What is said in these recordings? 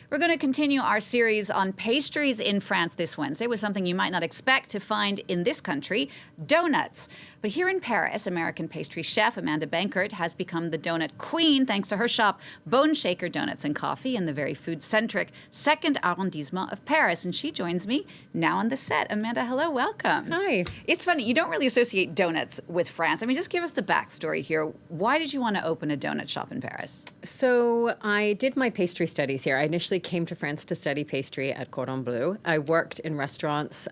We're going to continue our series on pastries in France this Wednesday with something you might not expect to find in this country, donuts. But here in Paris, American pastry chef Amanda Bankert has become the donut queen thanks to her shop, Boneshaker Donuts and Coffee, in the very food-centric 2nd arrondissement of Paris. And she joins me now on the set. Amanda, hello, welcome. Hi. It's funny, you don't really associate donuts with France. I mean, just give us the backstory here. Why did you want to open a donut shop in Paris? So I did my pastry studies here. I initially came to France to study pastry at Cordon Bleu. I worked in restaurants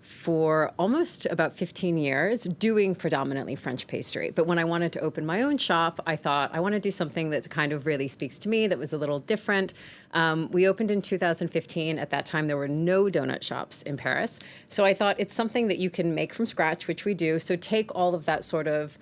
for almost about 15 years, doing predominantly French pastry. But when I wanted to open my own shop, I thought I want to do something that kind of really speaks to me, that was a little different. We opened in 2015. At that time, there were no donut shops in Paris. So I thought it's something that you can make from scratch, which we do. So take all of that sort of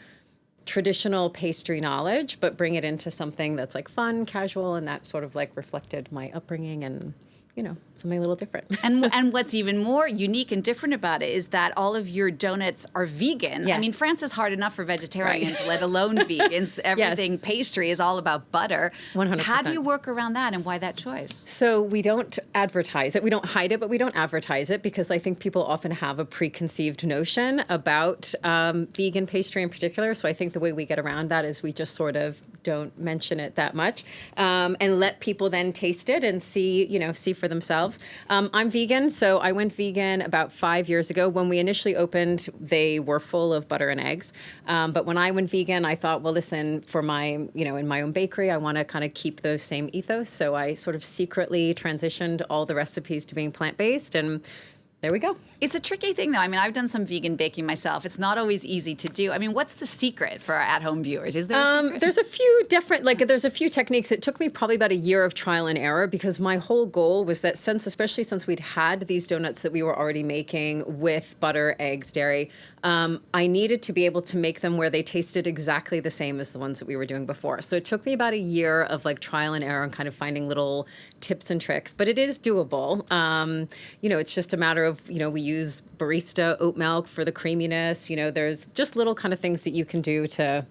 traditional pastry knowledge, but bring it into something that's like fun, casual, and that sort of like reflected my upbringing and, you know, something a little different. And what's even more unique and different about it is that all of your donuts are vegan. Yes. I mean, France is hard enough for vegetarians, right, let alone vegans. Everything pastry is all about butter. 100%. How do you work around that, and why that choice? So we don't advertise it. We don't hide it, but we don't advertise it because I think people often have a preconceived notion about vegan pastry in particular. So I think the way we get around that is we just sort of don't mention it that much and let people then taste it and see for themselves. I'm vegan, so I went vegan about 5 years ago. When we initially opened, they were full of butter and eggs. But when I went vegan, I thought, well, listen, for my, in my own bakery, I want to kind of keep those same ethos. So I sort of secretly transitioned all the recipes to being plant-based, and there we go. It's a tricky thing, though. I mean, I've done some vegan baking myself. It's not always easy to do. I mean, what's the secret for our at-home viewers? Is there a secret? There's a few different, there's a few techniques. It took me probably about a year of trial and error because my whole goal was that especially since we'd had these donuts that we were already making with butter, eggs, dairy, I needed to be able to make them where they tasted exactly the same as the ones that we were doing before. So it took me about a year of trial and error and kind of finding little tips and tricks, but it is doable. It's just a matter of, we use barista oat milk for the creaminess. There's just little kind of things that you can do to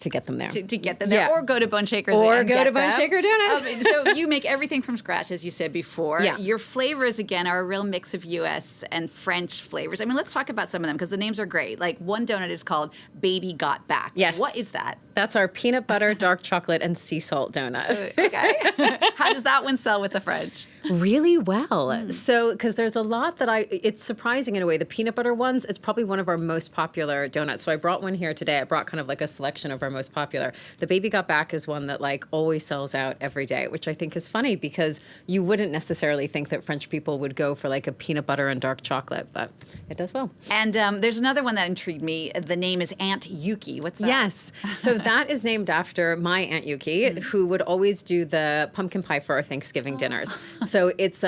get them there. To get them there, or go to Boneshaker's or go to Boneshaker Donuts. So you make everything from scratch, as you said before. Yeah. Your flavors, again, are a real mix of U.S. and French flavors. I mean, let's talk about some of them because the names are great. Like one donut is called Baby Got Back. Yes. What is that? That's our peanut butter, dark chocolate, and sea salt donut. Okay. How does that one sell with the French? Really well. So, because there's a lot it's surprising in a way. The peanut butter ones, it's probably one of our most popular donuts. So I brought one here today. I brought kind of like a selection of our most popular. The Baby Got Back is one that always sells out every day, which I think is funny because you wouldn't necessarily think that French people would go for a peanut butter and dark chocolate, but it does well. And there's another one that intrigued me. The name is Aunt Yuki. What's that? Yes. So that is named after my Aunt Yuki, who would always do the pumpkin pie for our Thanksgiving dinners. So it's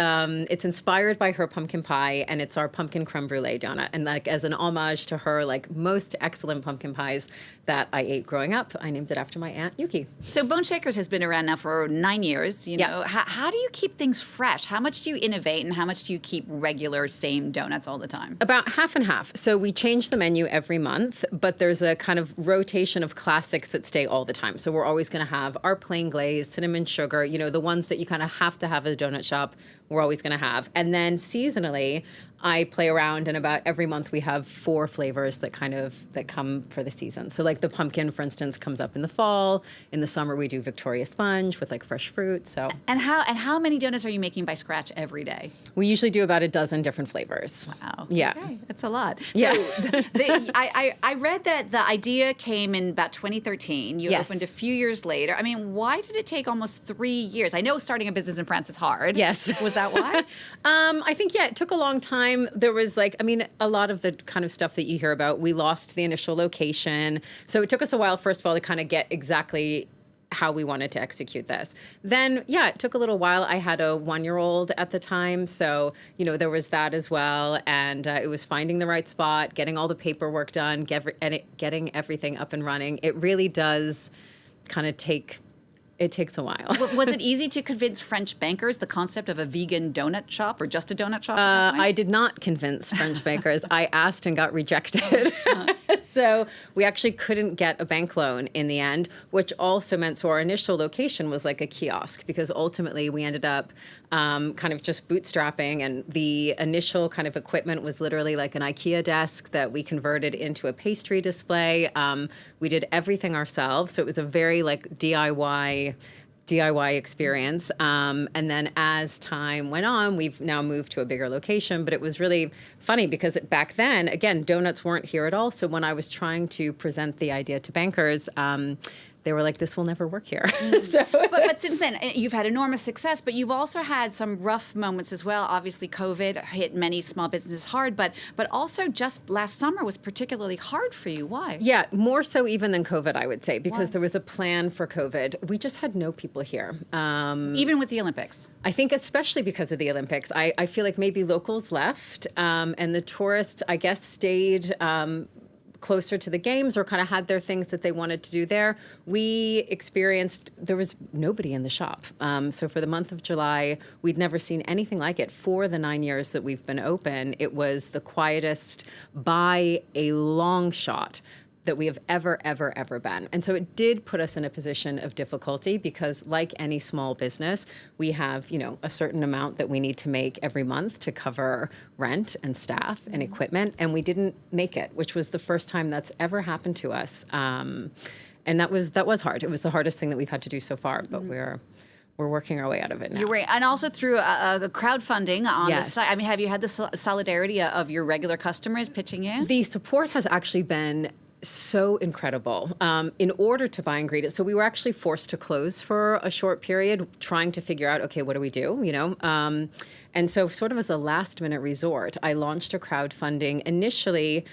inspired by her pumpkin pie, and it's our pumpkin creme brulee donut. And as an homage to her, most excellent pumpkin pies that I ate growing up, I named it after my Aunt Yuki. So Boneshaker's has been around now for 9 years. How do you keep things fresh? How much do you innovate, and how much do you keep regular same donuts all the time? About half and half. So we change the menu every month, but there's a kind of rotation of classics that stay all the time. So we're always going to have our plain glaze, cinnamon sugar, the ones that you kind of have to have at a donut shop, we're always going to have. And then seasonally, I play around, and about every month we have 4 flavors that come for the season. So the pumpkin, for instance, comes up in the fall. In the summer, we do Victoria Sponge with fresh fruit. So and how many donuts are you making by scratch every day? We usually do about a dozen different flavors. Wow. Yeah. Okay. That's a lot. Yeah. So I read that the idea came in about 2013. You Yes. opened a few years later. I mean, why did it take almost 3 years? I know starting a business in France is hard. Yes. Was that why? I think, it took a long time. There was a lot of the kind of stuff that you hear about. We lost the initial location. So it took us a while, first of all, to kind of get exactly how we wanted to execute this. Then, it took a little while. I had a 1-year-old at the time. So, there was that as well. And it was finding the right spot, getting all the paperwork done, getting everything up and running. It really does kind of take It takes a while. Was it easy to convince French bankers the concept of a vegan donut shop or just a donut shop? I did not convince French bankers. I asked and got rejected. So we actually couldn't get a bank loan in the end, which also meant, so our initial location was like a kiosk, because ultimately we ended up kind of just bootstrapping, and the initial kind of equipment was literally like an IKEA desk that we converted into a pastry display. We did everything ourselves, so it was a very like DIY experience. And then as time went on, we've now moved to a bigger location. But it was really funny because back then, again, donuts weren't here at all. So when I was trying to present the idea to bankers, they were like, this will never work here. But since then, you've had enormous success, but you've also had some rough moments as well. Obviously, COVID hit many small businesses hard, but also just last summer was particularly hard for you. Why? Yeah, more so even than COVID, I would say, because there was a plan for COVID. We just had no people here. Even with the Olympics? I think especially because of the Olympics. I feel like maybe locals left, and the tourists, I guess, stayed closer to the games or kind of had their things that they wanted to do there. We experienced, there was nobody in the shop. So for the month of July, we'd never seen anything like it. For the 9 years that we've been open, it was the quietest by a long shot that we have ever been. And so it did put us in a position of difficulty because, like any small business, we have, a certain amount that we need to make every month to cover rent and staff and equipment, and we didn't make it, which was the first time that's ever happened to us. And that was hard. It was the hardest thing that we've had to do so far, but we're working our way out of it now. You're right. And also through a crowdfunding on the Yes. site. I mean, have you had the solidarity of your regular customers pitching in? The support has actually been so incredible. In order to buy ingredients, so we were actually forced to close for a short period, trying to figure out, okay, what do we do? And so, sort of as a last-minute resort, I launched a crowdfunding initially,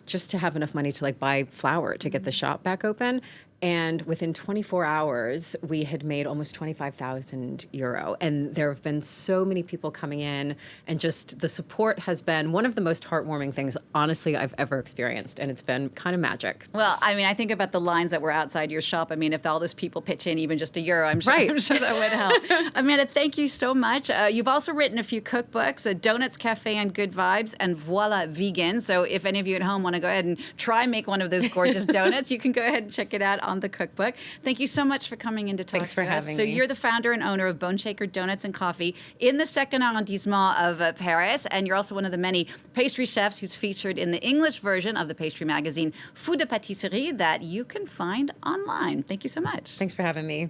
just to have enough money to like buy flour to get the shop back open. And within 24 hours, we had made almost 25,000 euro. And there have been so many people coming in, and just the support has been one of the most heartwarming things, honestly, I've ever experienced. And it's been kind of magic. Well, I mean, I think about the lines that were outside your shop. I mean, if all those people pitch in even just €1, I'm sure, Right. I'm sure that would help. Amanda, thank you so much. You've also written a few cookbooks, Donuts Cafe and Good Vibes, and Voila Vegan. So if any of you at home want to go ahead and try and make one of those gorgeous donuts, you can go ahead and check it out on the cookbook. Thank you so much for coming in to talk Thanks to for us. having So me. you're the founder and owner of Boneshaker Donuts and Coffee in the second arrondissement of Paris, and you're also one of the many pastry chefs who's featured in the English version of the pastry magazine Food de Pâtisserie that you can find online. Thank you so much. Thanks for having me.